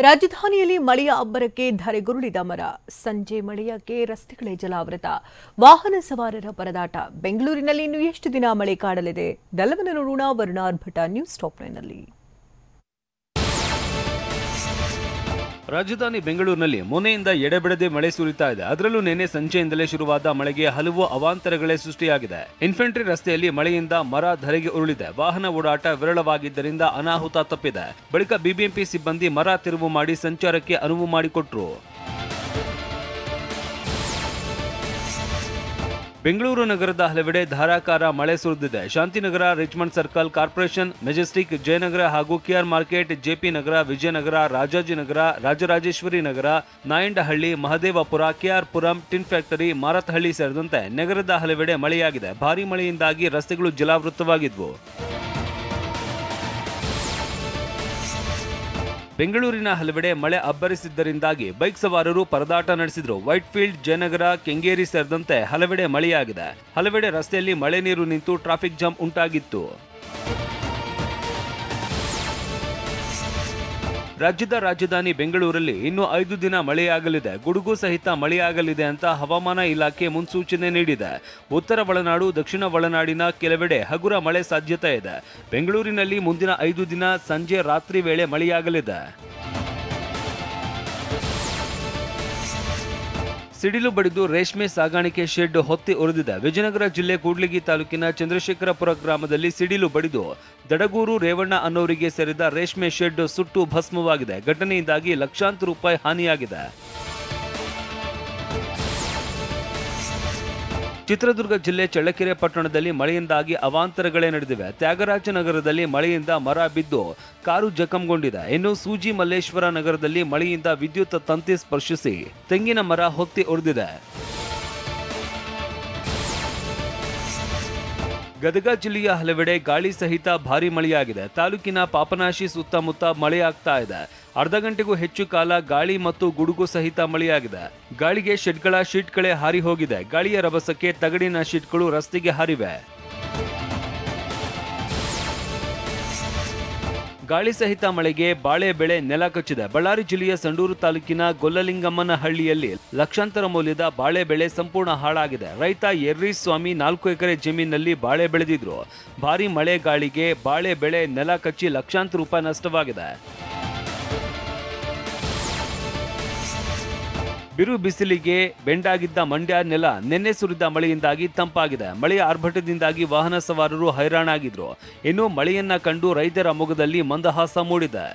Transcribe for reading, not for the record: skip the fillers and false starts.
ರಾಜಧಾನಿಯಲ್ಲಿ ಮಳೆಯ ಅಬ್ಬರಕ್ಕೆ ಧರೆಗುರುಳಿದ ಮರ. ಸಂಜೆ ಮಳೆಯಕ್ಕೆ ರಸ್ತೆಗಳೇ ಜಲಾವೃತ. ವಾಹನ ಸವಾರರ ಪರದಾಟ. ಬೆಂಗಳೂರಿನಲ್ಲಿ ಇನ್ನು ಎಷ್ಟು ದಿನ ಮಳೆ ಕಾಡಲಿದೆ? ಎಲ್ಲವನ್ನೂ ನೋಡೋಣ ವರುಣಾರ್ ಭಟ ನ್ಯೂಸ್ ಟಾಪ್ 9 ನಲ್ಲಿ. ರಾಜಧಾನಿ ಬೆಂಗಳೂರಿನಲ್ಲಿ ಮೊನ್ನೆಯಿಂದ ಎಡೆಬಿಡದೆ ಮಳೆ ಸುರಿತಾ ಇದೆ. ಅದರಲ್ಲೂ ನಿನ್ನೆ ಸಂಜೆಯಿಂದಲೇ ಶುರುವಾದ ಮಳೆಗೆ ಹಲವು ಅವಾಂತರಗಳೇ ಸೃಷ್ಟಿಯಾಗಿದೆ. ಇನ್ಫೆಂಟ್ರಿ ರಸ್ತೆಯಲ್ಲಿ ಮಳೆಯಿಂದ ಮರ ಧರೆಗೆ ಉರುಳಿದೆ. ವಾಹನ ಓಡಾಟ ವಿರಳವಾಗಿದ್ದರಿಂದ ಅನಾಹುತ ತಪ್ಪಿದೆ. ಬಳಿಕ ಬಿಬಿಎಂಪಿ ಸಿಬ್ಬಂದಿ ಮರ ತಿರುವು ಮಾಡಿ ಸಂಚಾರಕ್ಕೆ ಅನುವು ಮಾಡಿಕೊಟ್ರು. ಬೆಂಗಳೂರು ನಗರದ ಹಲವೆಡೆ ಧಾರಾಕಾರ ಮಳೆ ಸುರಿದಿದೆ. Shantinagar, Richmond circle, corporation, Majestic, Jayanagar ಹಾಗೂ KR market, JP Nagar, Vijayanagar, Rajajinagar, Rajarajeshwari Nagar, Nayandahalli, Mahadevapura, KR Puram, tin factory, Marathahalli ಸೇರಿದಂತೆ ನಗರದ ಹಲವೆಡೆ ಮಳೆಯಾಗಿದೆ. ಭಾರೀ ಮಳೆಯಿಂದಾಗಿ ರಸ್ತೆಗಳು ಜಲಾವೃತವಾಗಿದ್ವು. ಬೆಂಗಳೂರಿನ ಹಲವೆಡೆ ಮಳೆ ಅಬ್ಬರಿಸಿದ್ದರಿಂದಾಗಿ ಬೈಕ್ ಸವಾರರು ಪರದಾಟ ನಡೆಸಿದ್ರು. ವೈಟ್ಫೀಲ್ಡ್, ಜಯನಗರ, ಕೆಂಗೇರಿ ಸೇರಿದಂತೆ ಹಲವೆಡೆ ಮಳೆಯಾಗಿದೆ. ಹಲವೆಡೆ ರಸ್ತೆಯಲ್ಲಿ ಮಳೆ ನೀರು ನಿಂತು ಟ್ರಾಫಿಕ್ ಜಾಮ್ ಉಂಟಾಗಿತ್ತು. ರಾಜ್ಯದ ರಾಜಧಾನಿ ಬೆಂಗಳೂರಲ್ಲಿ ಇನ್ನು 5 ದಿನ ಮಳೆಯಾಗಲಿದೆ. ಗುಡುಗು ಸಹಿತ ಮಳೆಯಾಗಲಿದೆ ಅಂತ ಹವಾಮಾನ ಇಲಾಖೆ ಮುನ್ಸೂಚನೆ ನೀಡಿದೆ. ಉತ್ತರ ಒಳನಾಡು, ದಕ್ಷಿಣ ಒಳನಾಡಿನ ಕೆಲವೆಡೆ ಹಗುರ ಮಳೆ ಸಾಧ್ಯತೆ ಇದೆ. ಬೆಂಗಳೂರಿನಲ್ಲಿ ಮುಂದಿನ 5 ದಿನ ಸಂಜೆ ರಾತ್ರಿ ವೇಳೆ ಮಳೆಯಾಗಲಿದೆ. ಸಿಡಿಲು ಬಡಿದು ರೇಷ್ಮೆ ಸಾಗಾಣಿಕೆ ಶೆಡ್ ಹೊತ್ತಿ ಉರಿದಿದೆ. ವಿಜಯನಗರ ಜಿಲ್ಲೆ ಕೂಡ್ಲಿಗಿ ತಾಲೂಕಿನ ಚಂದ್ರಶೇಖರಪುರ ಗ್ರಾಮದಲ್ಲಿ ಸಿಡಿಲು ಬಡಿದು ದಡಗೂರು ರೇವಣ್ಣ ಅನ್ನೋರಿಗೆ ಸೇರಿದ ರೇಷ್ಮೆ ಶೆಡ್ ಸುಟ್ಟು ಭಸ್ಮವಾಗಿದೆ. ಘಟನೆಯಿಂದಾಗಿ ಲಕ್ಷಾಂತರ ರೂಪಾಯಿ ಹಾನಿಯಾಗಿದೆ. ಚಿತ್ರದುರ್ಗ ಜಿಲ್ಲೆ ಚಳ್ಳಕೆರೆ ಪಟ್ಟಣದಲ್ಲಿ ಮಳೆಯಿಂದಾಗಿ ಅವಾಂತರಗಳೇ ನಡೆದಿವೆ. ತ್ಯಾಗರಾಜನಗರದಲ್ಲಿ ಮಳೆಯಿಂದ ಮರ ಬಿದ್ದು ಕಾರು ಜಖಂಗೊಂಡಿದೆ. ಇನ್ನು ಸೂಜಿ ಮಲ್ಲೇಶ್ವರ ನಗರದಲ್ಲಿ ಮಳೆಯಿಂದ ವಿದ್ಯುತ್ ತಂತಿ ಸ್ಪರ್ಶಿಸಿ ತೆಂಗಿನ ಮರ ಹೊತ್ತಿ ಉರಿದಿದೆ. ಗದಗ ಜಿಲ್ಲೆಯ ಹಲವೆಡೆ ಗಾಳಿ ಸಹಿತ ಭಾರೀ ಮಳೆಯಾಗಿದೆ. ತಾಲೂಕಿನ ಪಾಪನಾಶಿ ಸುತ್ತಮುತ್ತ ಮಳೆಯಾಗ್ತಾ ಇದೆ. ಅರ್ಧ ಗಂಟೆಗೂ ಹೆಚ್ಚು ಕಾಲ ಗಾಳಿ ಮತ್ತು ಗುಡುಗು ಸಹಿತ ಮಳೆಯಾಗಿದೆ. ಗಾಳಿಗೆ ಶೆಡ್ಗಳ ಶೀಟ್ಗಳೇ ಹಾರಿ ಹೋಗಿದೆ. ಗಾಳಿಯ ರಭಸಕ್ಕೆ ತಗಡಿನ ಶೀಟ್ಗಳು ರಸ್ತೆಗೆ ಹಾರಿವೆ. ಗಾಳಿ ಸಹಿತ ಮಳೆಗೆ ಬಾಳೆ ಬೆಳೆ ನೆಲ ಕಚ್ಚಿದೆ. ಬಳ್ಳಾರಿ ಜಿಲ್ಲೆಯ ಸಂಡೂರು ತಾಲೂಕಿನ ಗೊಲ್ಲಲಿಂಗಮ್ಮನಹಳ್ಳಿಯಲ್ಲಿ ಲಕ್ಷಾಂತರ ಮೌಲ್ಯದ ಬಾಳೆ ಬೆಳೆ ಸಂಪೂರ್ಣ ಹಾಳಾಗಿದೆ. ರೈತ ಯರ್ರೀಸ್ ಸ್ವಾಮಿ 4 ಎಕರೆ ಜಮೀನಿನಲ್ಲಿ ಬಾಳೆ ಬೆಳೆದಿದ್ರು. ಭಾರೀ ಮಳೆ ಗಾಳಿಗೆ ಬಾಳೆ ಬೆಳೆ ನೆಲ ಕಚ್ಚಿ ಲಕ್ಷಾಂತರ ರೂಪಾಯಿ ನಷ್ಟವಾಗಿದೆ. ಬಿರು ಬಿಸಿಲಿಗೆ ಬೆಂಡಾಗಿದ್ದ ಮಂಡ್ಯ ನೆಲ ನಿನ್ನೆ ಸುರಿದ ಮಳೆಯಿಂದಾಗಿ ತಂಪಾಗಿದೆ. ಮಳೆಯ ಆರ್ಭಟದಿಂದಾಗಿ ವಾಹನ ಸವಾರರು ಹೈರಾಣಾಗಿದ್ರು. ಇನ್ನು ಮಳೆಯನ್ನ ಕಂಡು ರೈತರ ಮೊಗದಲ್ಲಿ ಮಂದಹಾಸ ಮೂಡಿದೆ.